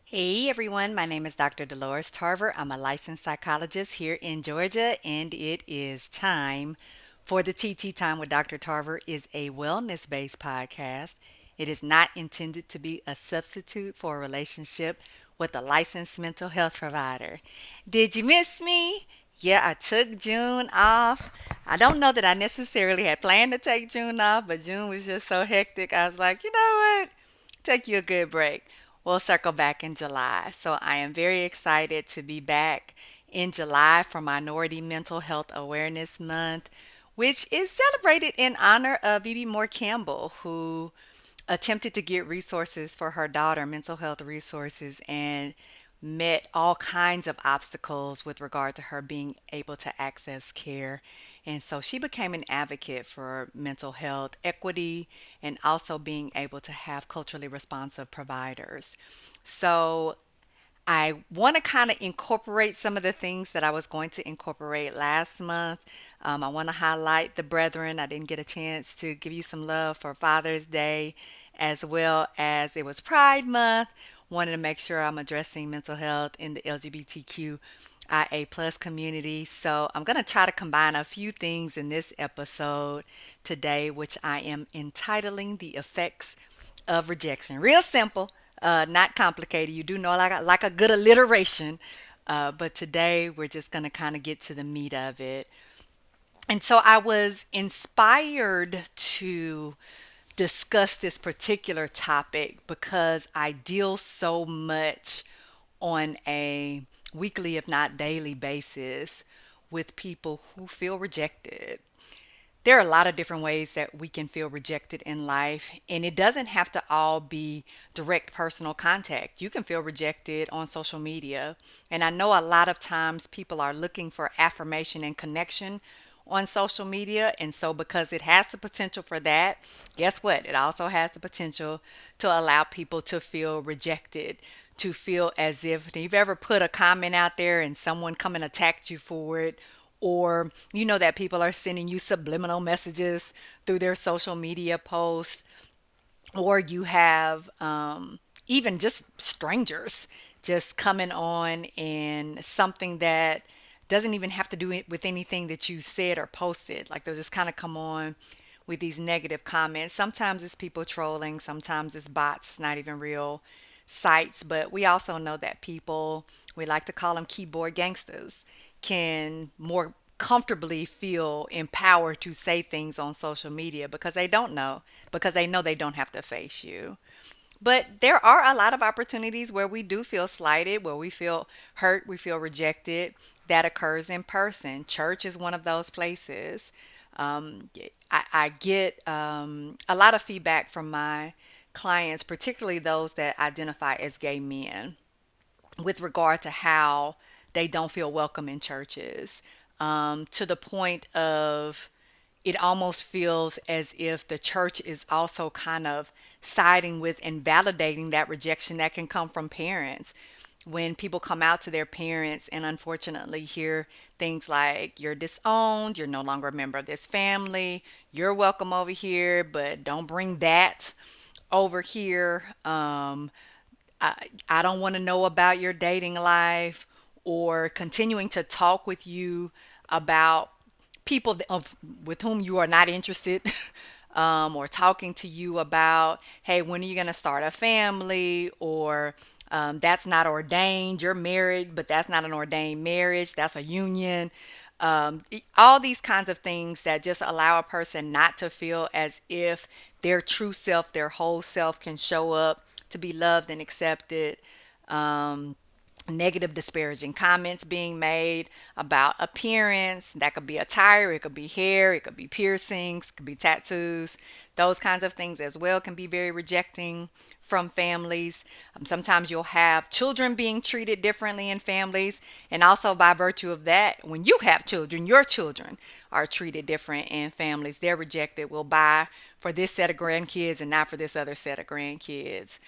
Hey everyone, my name is Dr. Dolores Tarver. I'm a licensed psychologist here in Georgia, and it is time for the TT Time with Dr. Tarver is a wellness-based podcast. It is not intended to be a substitute for a relationship with a licensed mental health provider. Did you miss me? Yeah, I took June off. I don't know that I necessarily had planned to take June off, but June was just so hectic. I was like, you know what? Take you a good break. We'll circle back in July. So I am very excited to be back in July for Minority Mental Health Awareness Month, which is celebrated in honor of Bebe Moore Campbell, who attempted to get resources for her daughter, mental health resources, and met all kinds of obstacles with regard to her being able to access care. And so she became an advocate for mental health equity and also being able to have culturally responsive providers. So I want to kind of incorporate some of the things that I was going to incorporate last month. I want to highlight the brethren. I didn't get a chance to give you some love for Father's Day, as well as it was Pride Month. Wanted to make sure I'm addressing mental health in the LGBTQIA plus community. So I'm going to try to combine a few things in this episode today, which I am entitling The Effects of Rejection. Real simple, not complicated. You do know like a good alliteration. But today we're just going to kind of get to the meat of it. And so I was inspired to discuss this particular topic because I deal so much on a weekly, if not daily basis with people who feel rejected. There are a lot of different ways that we can feel rejected in life, and it doesn't have to all be direct personal contact. You can feel rejected on social media, and I know a lot of times people are looking for affirmation and connection on social media, and so because it has the potential for that, guess what? It also has the potential to allow people to feel rejected, to feel as if you've ever put a comment out there and someone come and attacked you for it, or you know that people are sending you subliminal messages through their social media posts, or you have even just strangers just coming on and something that doesn't even have to do it with anything that you said or posted. Like they'll just kind of come on with these negative comments. Sometimes it's people trolling, sometimes it's bots, not even real sites. But we also know that people, we like to call them keyboard gangsters, can more comfortably feel empowered to say things on social media because they don't know, because they know they don't have to face you. But there are a lot of opportunities where we do feel slighted, where we feel hurt, we feel rejected. That occurs in person. Church is one of those places. Um, I get a lot of feedback from my clients, particularly those that identify as gay men, with regard to how they don't feel welcome in churches, to the point of it almost feels as if the church is also kind of siding with and validating that rejection that can come from parents. When people come out to their parents and unfortunately hear things like, you're disowned, you're no longer a member of this family, you're welcome over here, but don't bring that over here. I don't want to know about your dating life, or continuing to talk with you about people with whom you are not interested, or talking to you about, hey, when are you going to start a family? Or that's not ordained. You're married, but that's not an ordained marriage. That's a union. All these kinds of things that just allow a person not to feel as if their true self, their whole self can show up to be loved and accepted. Um, Negative disparaging comments being made about appearance. That could be attire, it could be hair, it could be piercings, it could be tattoos. Those kinds of things as well can be very rejecting from families. Sometimes you'll have children being treated differently in families, and also by virtue of that, when you have children, your children are treated different in families. They're rejected. We'll buy for this set of grandkids and not for this other set of grandkids.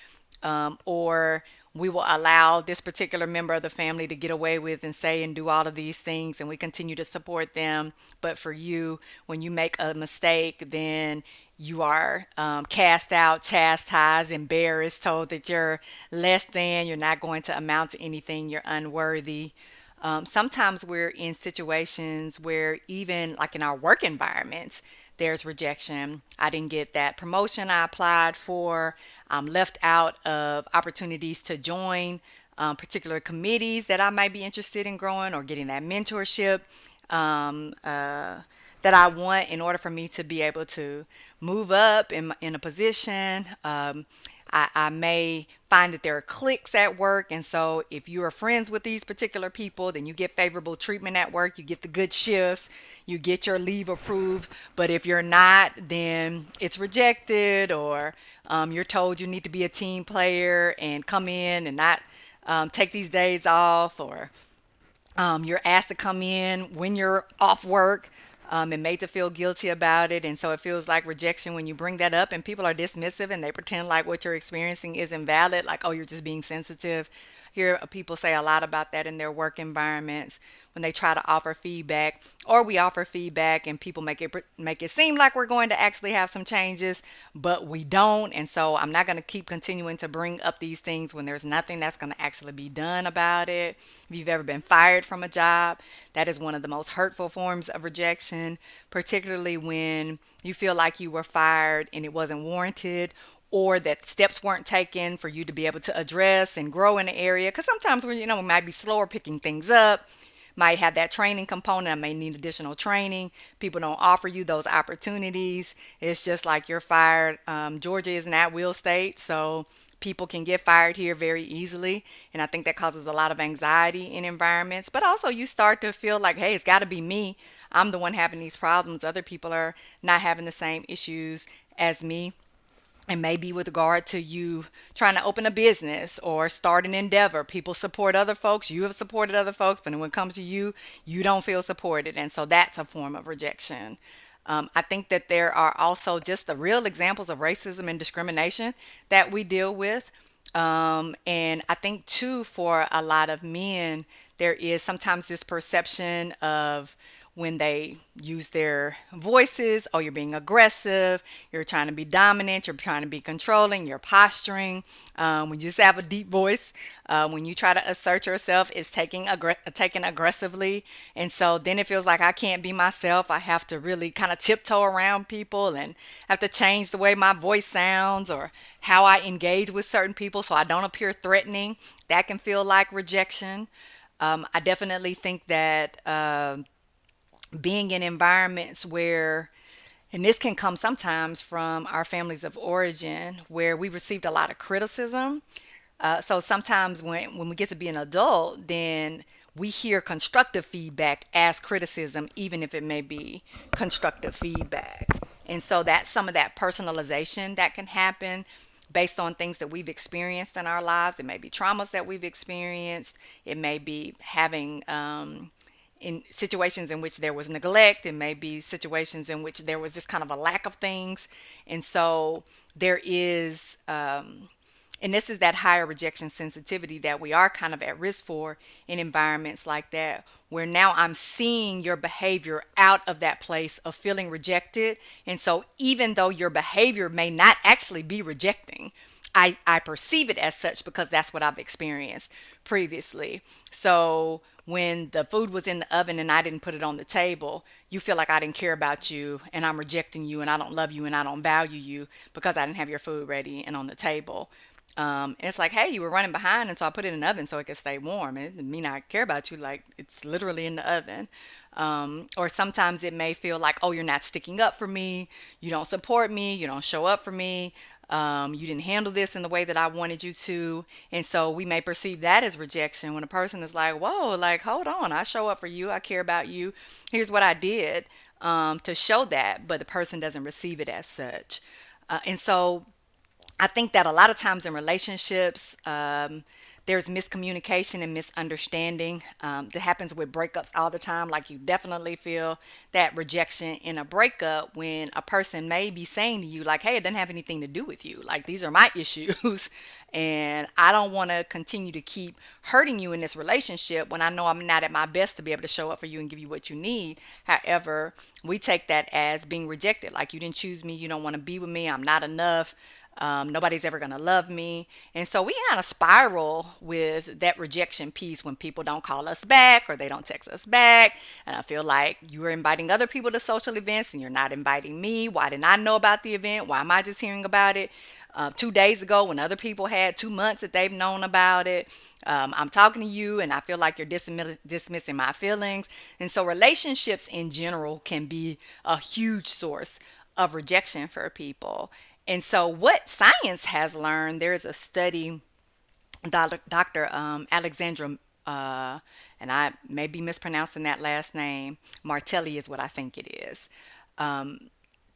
Or we will allow this particular member of the family to get away with and say and do all of these things, and we continue to support them. But for you, when you make a mistake, then you are cast out, chastised, embarrassed, told that you're less than, you're not going to amount to anything, you're unworthy. Sometimes we're in situations where, even like in our work environments, there's rejection. I didn't get that promotion I applied for. I'm left out of opportunities to join particular committees that I might be interested in growing or getting that mentorship um, uh, that I want in order for me to be able to move up in a position. I may find that there are cliques at work. And so if you are friends with these particular people, then you get favorable treatment at work. You get the good shifts. You get your leave approved. But if you're not, then it's rejected, or you're told you need to be a team player and come in and not take these days off, or you're asked to come in when you're off work and made to feel guilty about it. And so it feels like rejection when you bring that up, and people are dismissive and they pretend like what you're experiencing isn't valid, like, oh, you're just being sensitive. Hear people say a lot about that in their work environments when they try to offer feedback, or we offer feedback and people make it seem like we're going to actually have some changes, but we don't. And so I'm not going to keep continuing to bring up these things when there's nothing that's going to actually be done about it. If you've ever been fired from a job, that is one of the most hurtful forms of rejection, particularly when you feel like you were fired and it wasn't warranted, or that steps weren't taken for you to be able to address and grow in the area. Because sometimes we might be slower picking things up, might have that training component. I may need additional training. People don't offer you those opportunities. It's just like you're fired. Georgia is an at-will state, so people can get fired here very easily. And I think that causes a lot of anxiety in environments. But also, you start to feel like, hey, it's got to be me. I'm the one having these problems. Other people are not having the same issues as me. And maybe with regard to you trying to open a business or start an endeavor, people support other folks. You have supported other folks, but when it comes to you, you don't feel supported. And so that's a form of rejection. I think that there are also just the real examples of racism and discrimination that we deal with. And I think, too, for a lot of men, there is sometimes this perception of, when they use their voices, oh, you're being aggressive, you're trying to be dominant, you're trying to be controlling, you're posturing. When you just have a deep voice, when you try to assert yourself, it's taken aggressively. And so then it feels like I can't be myself. I have to really kind of tiptoe around people and have to change the way my voice sounds or how I engage with certain people so I don't appear threatening. That can feel like rejection. I definitely think that being in environments where, and this can come sometimes from our families of origin, where we received a lot of criticism. So sometimes when we get to be an adult, then we hear constructive feedback as criticism, even if it may be constructive feedback. And so that's some of that personalization that can happen based on things that we've experienced in our lives. It may be traumas that we've experienced. It may be having in situations in which there was neglect. It may be situations in which there was just kind of a lack of things. And so there is, and this is that higher rejection sensitivity that we are kind of at risk for in environments like that, where now I'm seeing your behavior out of that place of feeling rejected. And so even though your behavior may not actually be rejecting, I perceive it as such because that's what I've experienced previously. So when the food was in the oven and I didn't put it on the table, you feel like I didn't care about you and I'm rejecting you and I don't love you and I don't value you because I didn't have your food ready and on the table. And it's like, hey, you were running behind, and so I put it in the oven so it could stay warm. It didn't mean I care about you, like it's literally in the oven. Or sometimes it may feel like, oh, you're not sticking up for me, you don't support me, you don't show up for me, you didn't handle this in the way that I wanted you to. And so we may perceive that as rejection when a person is like, whoa, like, hold on, I show up for you, I care about you, here's what I did to show that, but the person doesn't receive it as such. And so I think that a lot of times in relationships, there's miscommunication and misunderstanding that happens with breakups all the time. Like, you definitely feel that rejection in a breakup when a person may be saying to you, like, hey, it doesn't have anything to do with you. Like, these are my issues. And I don't want to continue to keep hurting you in this relationship when I know I'm not at my best to be able to show up for you and give you what you need. However, we take that as being rejected. Like, you didn't choose me. You don't want to be with me. I'm not enough. Nobody's ever going to love me. And so we kind of spiral with that rejection piece when people don't call us back or they don't text us back. And I feel like you are inviting other people to social events and you're not inviting me. Why didn't I know about the event? Why am I just hearing about it 2 days ago when other people had 2 months that they've known about it? I'm talking to you and I feel like you're dismissing my feelings. And so relationships in general can be a huge source of rejection for people. And so, what science has learned, there's a study, Dr. Alexandra, uh, and I may be mispronouncing that last name, Martelli is what I think it is,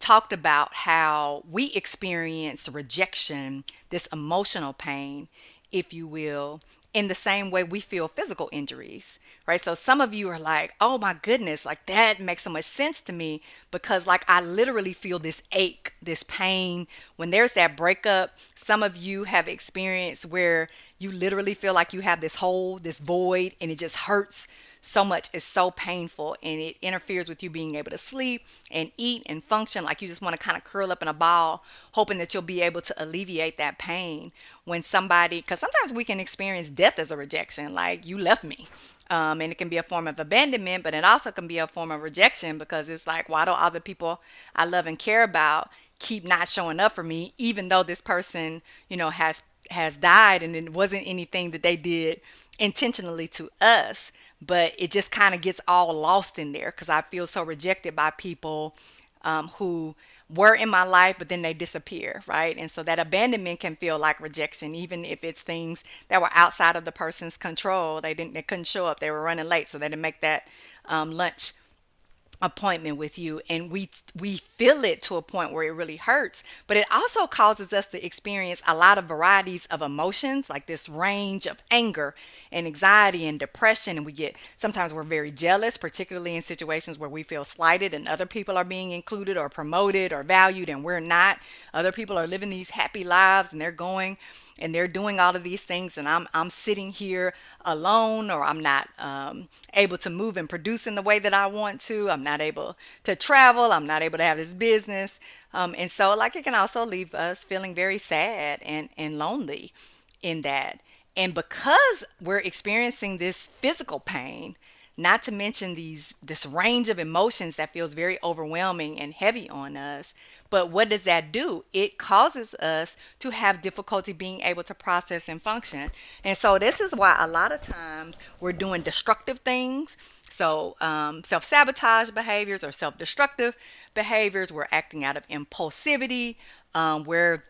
talked about how we experience rejection, this emotional pain, if you will, in the same way we feel physical injuries, right? So some of you are like, oh my goodness, like that makes so much sense to me because, like, I literally feel this ache, this pain when there's that breakup. Some of you have experienced where you literally feel like you have this hole, this void, and it just hurts so much. It's so painful and it interferes with you being able to sleep and eat and function. Like, you just want to kind of curl up in a ball hoping that you'll be able to alleviate that pain when somebody, because sometimes we can experience death as a rejection, like, you left me. And it can be a form of abandonment, but it also can be a form of rejection because it's like, why do other people I love and care about keep not showing up for me, even though this person, has died and it wasn't anything that they did intentionally to us, but it just kind of gets all lost in there because I feel so rejected by people who were in my life, but then they disappear, right? And so that abandonment can feel like rejection, even if it's things that were outside of the person's control. They couldn't show up. They were running late, so they didn't make that lunch appointment with you, and we feel it to a point where it really hurts, but it also causes us to experience a lot of varieties of emotions, like this range of anger and anxiety and depression. And sometimes we're very jealous, particularly in situations where we feel slighted and other people are being included or promoted or valued and we're not. Other people are living these happy lives and they're doing all of these things, and I'm sitting here alone, or I'm not able to move and produce in the way that I want to. I'm not able to travel. I'm not able to have this business, and so, like, it can also leave us feeling very sad and lonely in that. And because we're experiencing this physical pain, not to mention this range of emotions that feels very overwhelming and heavy on us. But what does that do? It causes us to have difficulty being able to process and function. And so this is why a lot of times we're doing destructive things. So self-sabotage behaviors or self-destructive behaviors. We're acting out of impulsivity. Where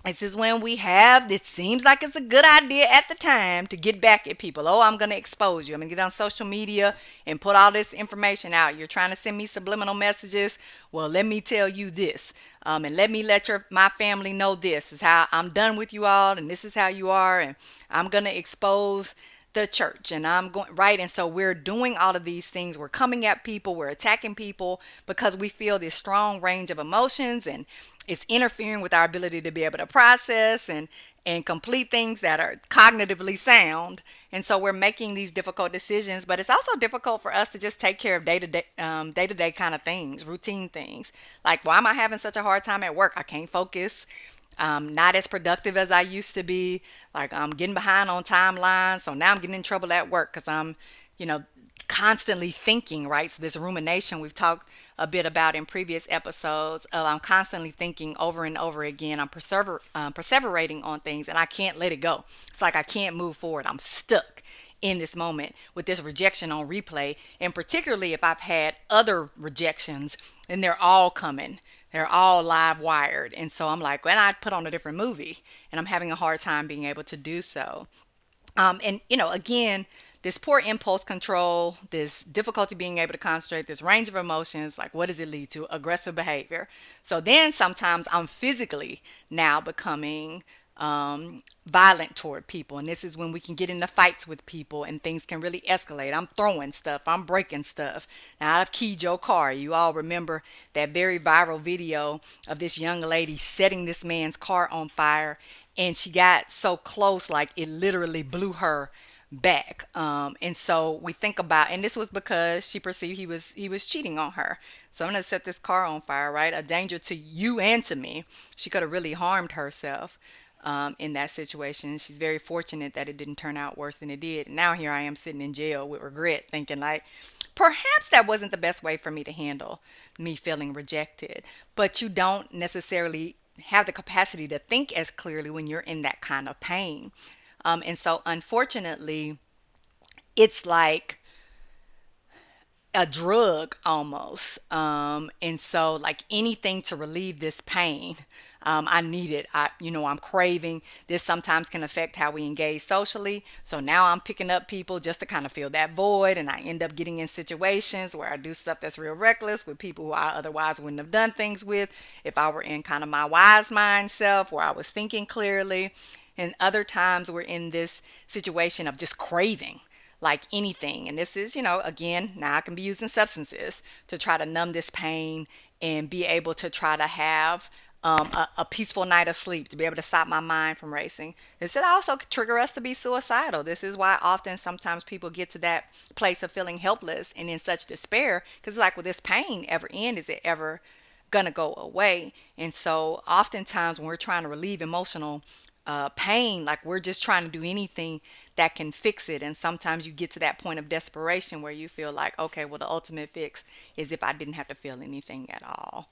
this is when it seems like it's a good idea at the time to get back at people. Oh, I'm going to expose you. I'm going to get on social media and put all this information out. You're trying to send me subliminal messages. Well, let me tell you this. And let me let my family know this is how I'm done with you all. And this is how you are. And I'm going to expose the church, and I'm going right. And so we're doing all of these things. We're coming at people, we're attacking people because we feel this strong range of emotions, and it's interfering with our ability to be able to process and complete things that are cognitively sound. And so we're making these difficult decisions, but it's also difficult for us to just take care of day-to-day kind of things, routine things. Like, why am I having such a hard time at work? I can't focus. Not as productive as I used to be. Like, I'm getting behind on timelines. So now I'm getting in trouble at work because I'm, constantly thinking, right? So this rumination we've talked a bit about in previous episodes. I'm constantly thinking over and over again. I'm perseverating on things and I can't let it go. It's like I can't move forward. I'm stuck in this moment with this rejection on replay. And particularly if I've had other rejections and they're all coming. They're all live wired. And so I'm like, when I put on a different movie and I'm having a hard time being able to do so. And again, this poor impulse control, this difficulty being able to concentrate, this range of emotions, like what does it lead to? Aggressive behavior. So then sometimes I'm physically now becoming violent toward people. And this is when we can get into fights with people and things can really escalate. I'm throwing stuff, I'm breaking stuff. Now, I've keyed your car. You all remember that very viral video of this young lady setting this man's car on fire, and she got so close, like it literally blew her back. And so we think about, and this was because she perceived he was cheating on her. So I'm gonna set this car on fire, right? A danger to you and to me. She could have really harmed herself in that situation. She's very fortunate that it didn't turn out worse than it did. Now here I am sitting in jail with regret, thinking like, perhaps that wasn't the best way for me to handle me feeling rejected. But you don't necessarily have the capacity to think as clearly when you're in that kind of pain. And so, unfortunately, it's like a drug almost. And so, like anything to relieve this pain, I need it. I'm craving. This sometimes can affect how we engage socially. So now I'm picking up people just to kind of fill that void. And I end up getting in situations where I do stuff that's real reckless with people who I otherwise wouldn't have done things with if I were in kind of my wise mind self, where I was thinking clearly. And other times we're in this situation of just craving like anything. And this is, again, now I can be using substances to try to numb this pain and be able to try to have a peaceful night of sleep, to be able to stop my mind from racing. This also could trigger us to be suicidal. This is why often sometimes people get to that place of feeling helpless and in such despair, because it's like, will this pain ever end? Is it ever gonna go away? And so oftentimes when we're trying to relieve emotional pain, like we're just trying to do anything that can fix it. And sometimes you get to that point of desperation where you feel like, okay, well, the ultimate fix is if I didn't have to feel anything at all.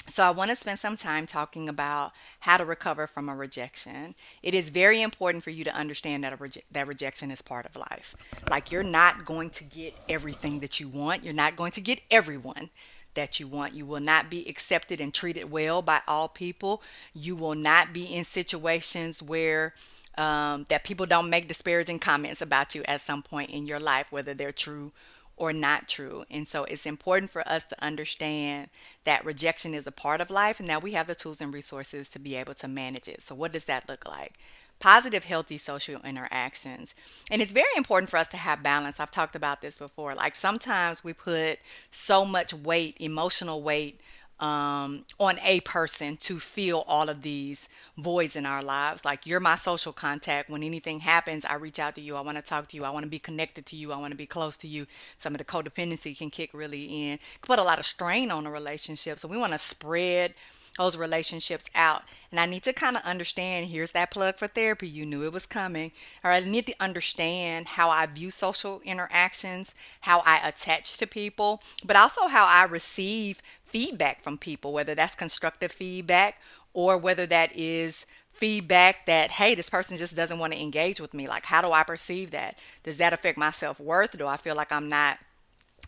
So I want to spend some time talking about how to recover from a rejection. It is very important for you to understand that that rejection is part of life. Like, you're not going to get everything that you want. You're not going to get everyone that you want. You will not be accepted and treated well by all people. You will not be in situations where that people don't make disparaging comments about you at some point in your life, whether they're true or not true. And so it's important for us to understand that rejection is a part of life, and now we have the tools and resources to be able to manage it. So what does that look like? Positive, healthy social interactions. And it's very important for us to have balance. I've talked about this before. Like, sometimes we put so much weight, emotional weight, on a person to fill all of these voids in our lives. Like, you're my social contact. When anything happens, I reach out to you. I want to talk to you. I want to be connected to you. I want to be close to you. Some of the codependency can kick really in, put a lot of strain on a relationship. So we want to spread those relationships out. And I need to kind of understand, here's that plug for therapy. You knew it was coming. Or I need to understand how I view social interactions, how I attach to people, but also how I receive feedback from people, whether that's constructive feedback or whether that is feedback that, hey, this person just doesn't want to engage with me. Like, how do I perceive that? Does that affect my self-worth? Do I feel like I'm not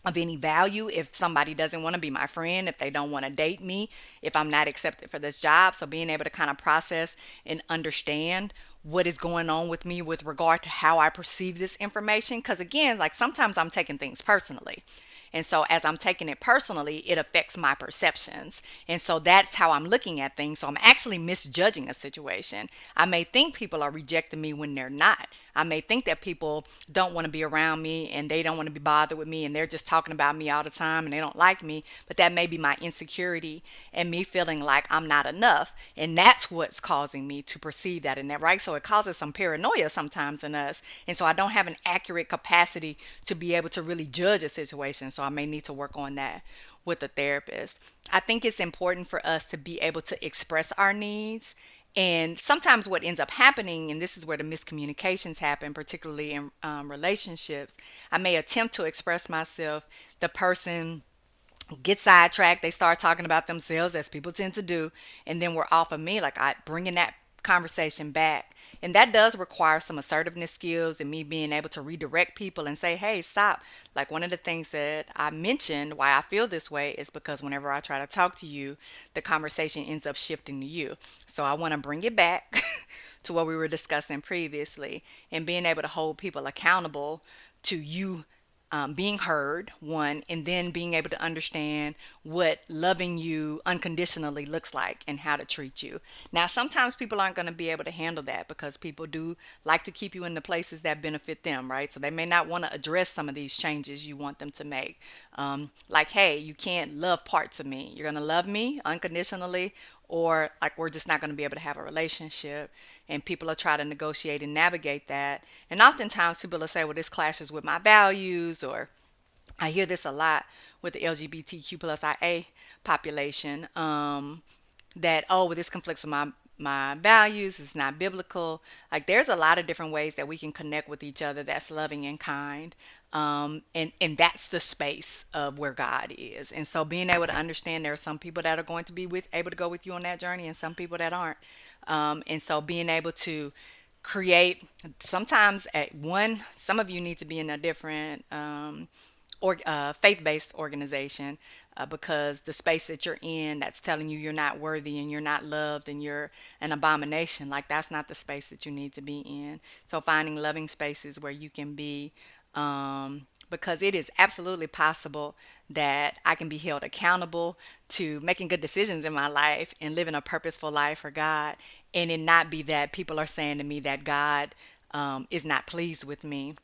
of any value if somebody doesn't want to be my friend, if they don't want to date me, if I'm not accepted for this job? So being able to kind of process and understand what is going on with me with regard to how I perceive this information. Because again, like, sometimes I'm taking things personally. And so as I'm taking it personally, it affects my perceptions. And so that's how I'm looking at things. So I'm actually misjudging a situation. I may think people are rejecting me when they're not. I may think that people don't want to be around me and they don't want to be bothered with me and they're just talking about me all the time and they don't like me. But that may be my insecurity and me feeling like I'm not enough. And that's what's causing me to perceive that in that, right? So it causes some paranoia sometimes in us. And so I don't have an accurate capacity to be able to really judge a situation. So I may need to work on that with a therapist. I think it's important for us to be able to express our needs. And sometimes what ends up happening, and this is where the miscommunications happen, particularly in relationships, I may attempt to express myself. The person gets sidetracked. They start talking about themselves, as people tend to do. And then we're off of me, like I bringing that conversation back. And that does require some assertiveness skills and me being able to redirect people and say, hey, stop. Like one of the things that I mentioned why I feel this way is because whenever I try to talk to you, the conversation ends up shifting to you. So I want to bring it back to what we were discussing previously and being able to hold people accountable to you being heard, one, and then being able to understand what loving you unconditionally looks like and how to treat you. Now, sometimes people aren't going to be able to handle that because people do like to keep you in the places that benefit them, right? So they may not want to address some of these changes you want them to make. Like, hey, you can't love parts of me. You're going to love me unconditionally, or like we're just not going to be able to have a relationship. And people will try to negotiate and navigate that. And oftentimes people will say, well, this clashes with my values, or I hear this a lot with the LGBTQ plus IA population, that, oh, well, this conflicts with my values, it's not biblical. Like there's a lot of different ways that we can connect with each other that's loving and kind. And that's the space of where God is. And so being able to understand there are some people that are going to be able to go with you on that journey and some people that aren't. And so being able to create, sometimes at one, some of you need to be in a different or faith-based organization, because the space that you're in that's telling you you're not worthy and you're not loved and you're an abomination, like that's not the space that you need to be in. So finding loving spaces where you can be, because it is absolutely possible that I can be held accountable to making good decisions in my life and living a purposeful life for God, and it not be that people are saying to me that God is not pleased with me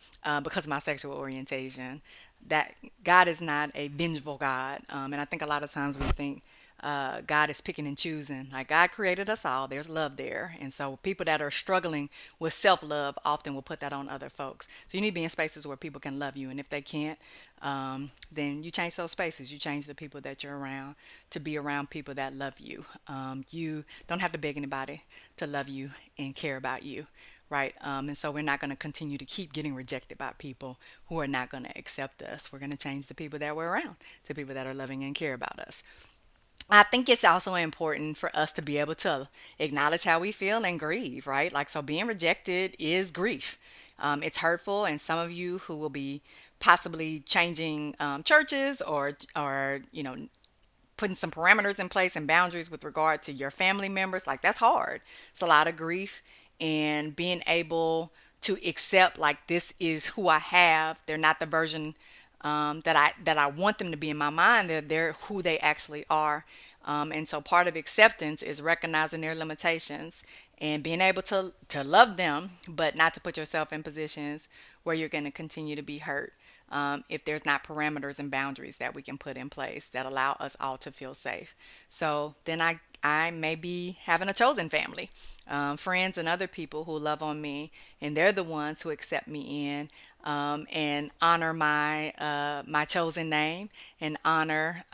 because of my sexual orientation. That God is not a vengeful God. And I think a lot of times we think God is picking and choosing. Like God created us all, there's love there. And so people that are struggling with self love often will put that on other folks. So you need to be in spaces where people can love you. And if they can't, then you change those spaces. You change the people that you're around to be around people that love you. You don't have to beg anybody to love you and care about you, right? And so we're not going to continue to keep getting rejected by people who are not going to accept us. We're going to change the people that we're around to people that are loving and care about us. I think it's also important for us to be able to acknowledge how we feel and grieve, right? Like, so being rejected is grief. It's hurtful, and some of you who will be possibly changing churches, or putting some parameters in place and boundaries with regard to your family members, like that's hard. It's a lot of grief, and being able to accept like this is who I have. They're not the version that I want them to be in my mind. They're who they actually are. And so part of acceptance is recognizing their limitations and being able to love them, but not to put yourself in positions where you're going to continue to be hurt, if there's not parameters and boundaries that we can put in place that allow us all to feel safe. So then I may be having a chosen family, friends and other people who love on me, and they're the ones who accept me in, and honor my chosen name, and honor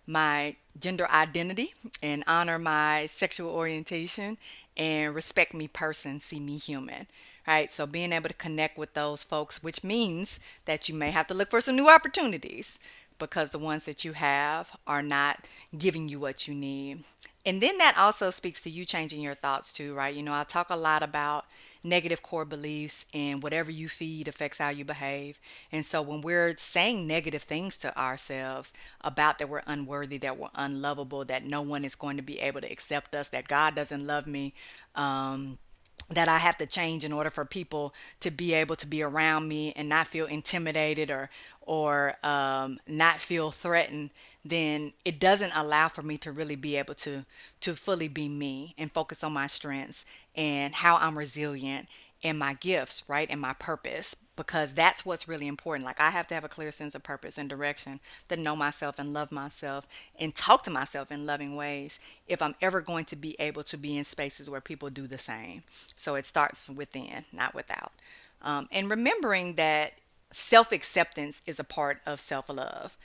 my gender identity, and honor my sexual orientation, and respect me person, see me human. Right, so being able to connect with those folks, which means that you may have to look for some new opportunities because the ones that you have are not giving you what you need. And then that also speaks to you changing your thoughts too, right? I talk a lot about negative core beliefs, and whatever you feed affects how you behave. And so when we're saying negative things to ourselves about that we're unworthy, that we're unlovable, that no one is going to be able to accept us, that God doesn't love me, that I have to change in order for people to be able to be around me and not feel intimidated, or not feel threatened, then it doesn't allow for me to really be able to fully be me and focus on my strengths and how I'm resilient and my gifts, right? And my purpose, because that's what's really important. Like, I have to have a clear sense of purpose and direction, to know myself and love myself and talk to myself in loving ways if I'm ever going to be able to be in spaces where people do the same. So it starts within, not without. And remembering that self acceptance is a part of self love.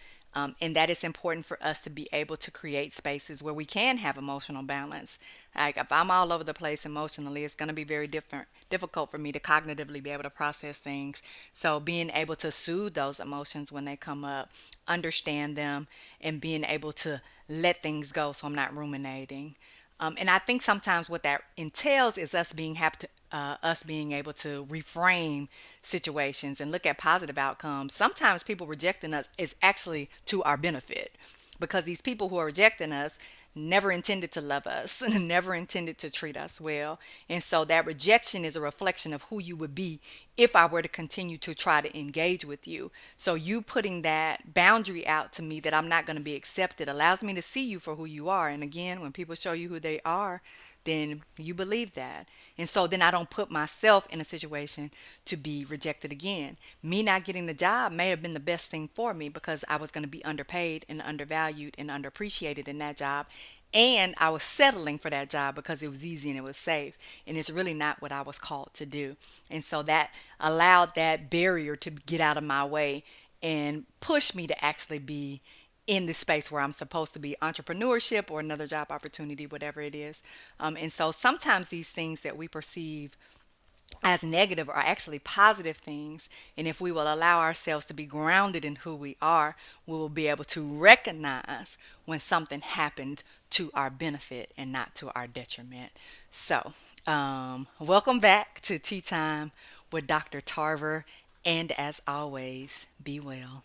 And that it's important for us to be able to create spaces where we can have emotional balance. Like, if I'm all over the place emotionally, it's going to be very difficult for me to cognitively be able to process things. So being able to soothe those emotions when they come up, understand them, and being able to let things go so I'm not ruminating. And I think sometimes what that entails is us being able to reframe situations and look at positive outcomes. Sometimes people rejecting us is actually to our benefit, because these people who are rejecting us never intended to love us, never intended to treat us well. And so that rejection is a reflection of who you would be if I were to continue to try to engage with you. So you putting that boundary out to me that I'm not going to be accepted allows me to see you for who you are. And again, when people show you who they are, then you believe that. And so then I don't put myself in a situation to be rejected again. Me not getting the job may have been the best thing for me, because I was going to be underpaid and undervalued and underappreciated in that job. And I was settling for that job because it was easy and it was safe. And it's really not what I was called to do. And so that allowed that barrier to get out of my way and push me to actually be in the space where I'm supposed to be, entrepreneurship or another job opportunity, whatever it is. And so sometimes these things that we perceive as negative are actually positive things. And if we will allow ourselves to be grounded in who we are, we will be able to recognize when something happened to our benefit and not to our detriment. So, welcome back to Tea Time with Dr. Tarver. And as always, be well.